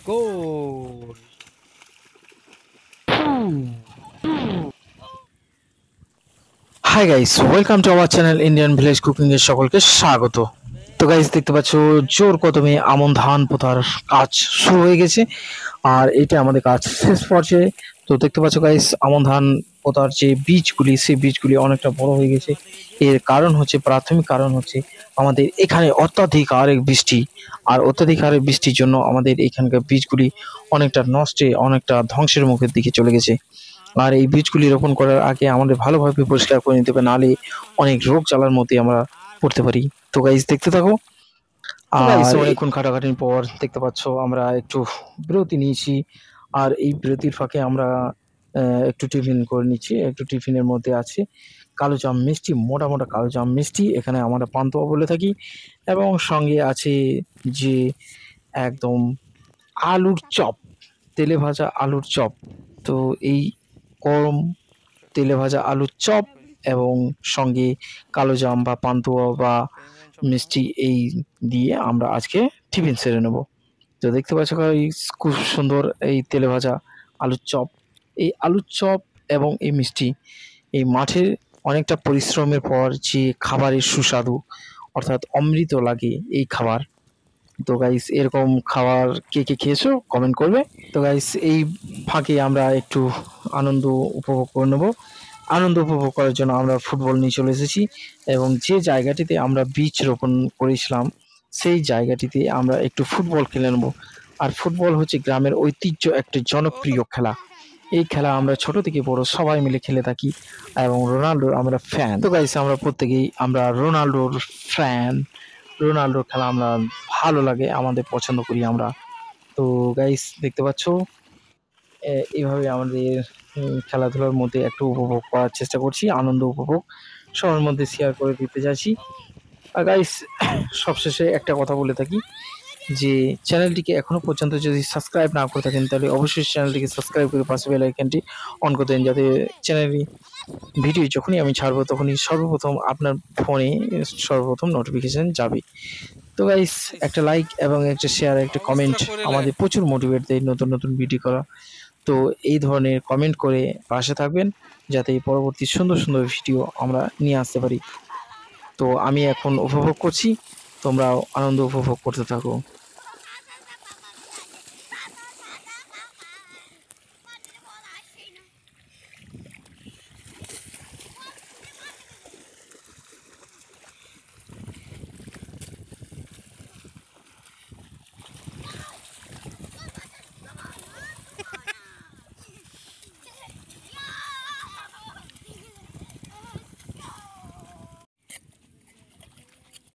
Goal. Hi guys, welcome to our channel Indian village cooking এর সকলকে স্বাগত। তো গাইস দেখতে পাচ্ছ জোর কদমে আমন ধান পোতার কাজ শুরু হয়ে গেছে, আর এটা আমাদের কাজ শেষ পর্যায়ে। তো দেখতে পাচ্ছ গাইস, আমন ধান পোতার যে বীজগুলি, সেই বীজগুলি অনেকটা বড় হয়ে গেছে। এর কারণ হচ্ছে, প্রাথমিক কারণ হচ্ছে আমাদের এখানে অত্যাধিক হারে বৃষ্টি, আর অত্যাধিক হারে বৃষ্টির জন্য আমাদের এখানকার বীজগুলি অনেকটা নষ্টে, অনেকটা ধ্বংসের মুখের দিকে চলে গেছে। আর এই বীজগুলি রোপণ করার আগে আমাদের ভালোভাবে পরিষ্কার করে নিতে হবে, নাহলে অনেক রোগ জ্বালার মধ্যে আমরা পড়তে পারি। তো গাইস দেখতে থাকো। আর অনেকক্ষণ খাটাখাটির পর দেখতে পাচ্ছ আমরা একটু বিরতি নিয়েছি, আর এই বিরতির ফাঁকে আমরা একটু টিফিন করে নিচ্ছি। একটু টিফিনের মধ্যে আছে কালো জাম মিষ্টি, মোটা মোটা কালো জাম মিষ্টি, এখানে আমরা পান্তুয়া বলে থাকি, এবং সঙ্গে আছে যে একদম আলুর চপ, তেলে ভাজা আলুর চপ। তো এই গরম তেলে ভাজা আলুর চপ এবং সঙ্গে কালো জাম বা পান্তুয়া বা মিষ্টি, এই দিয়ে আমরা আজকে টিফিন সেরে নেব। তো দেখতে পাচ্ছ গাইস, খুব সুন্দর এই তেলে ভাজা আলুর চপ। এই আলুর চপ এবং এই মিষ্টি, এই মাঠের অনেকটা পরিশ্রমের পর যে খাবারের সুস্বাদু, অর্থাৎ অমৃত লাগে এই খাবার। তো গাইস এরকম খাবার কে কে খেয়েছো কমেন্ট করবে। তো গাইস এই ফাঁকে আমরা একটু আনন্দ উপভোগ করে নেব। আনন্দ উপভোগ করার জন্য আমরা ফুটবল নিয়ে চলে এসেছি, এবং যে জায়গাটিতে আমরা বীজ রোপণ করেছিলাম সেই জায়গাটিতে আমরা একটু ফুটবল খেলে নেব। আর ফুটবল হচ্ছে গ্রামের ঐতিহ্য একটি জনপ্রিয় খেলা। এই খেলা আমরা ছোট থেকে বড় সবাই মিলে খেলে থাকি, এবং রোনাল্ডোর আমরা ফ্যান। তো গাইস আমরা প্রত্যেকেই আমরা রোনাল্ডোর ফ্যান। রোনাল্ডোর খেলা আমরা ভালো লাগে, আমাদের পছন্দ করি আমরা। তো গাইস দেখতে পাচ্ছ, এইভাবে আমাদের খেলাধুলার মধ্যে একটু উপভোগ করার চেষ্টা করছি, আনন্দ উপভোগ সবার মধ্যে শেয়ার করে দিতে যাচ্ছি। আর গাইস সবশেষে একটা কথা বলে থাকি, যে চ্যানেলটিকে এখনো পর্যন্ত যদি সাবস্ক্রাইব না করে থাকেন, তাহলে অবশ্যই চ্যানেলটিকে সাবস্ক্রাইব করে পাশে বেল আইকনটি অন করে দেন, যাতে চ্যানেলে ভিডিও যখনই আমি ছাড়বো তখনই সর্বপ্রথম আপনার ফোনে সর্বপ্রথম নোটিফিকেশন যাবে। তো গাইস একটা লাইক এবং একটা শেয়ার, একটা কমেন্ট আমাদের প্রচুর মোটিভেট দেয় নতুন নতুন ভিডিও করা। তো এই ধরনের কমেন্ট করে পাশে থাকবেন, যাতে পরবর্তী সুন্দর সুন্দর ভিডিও আমরা নিয়ে আসতে পারি। তো আমি এখন উপভোগ করছি, তোমরাও আনন্দ উপভোগ করতে থাকো।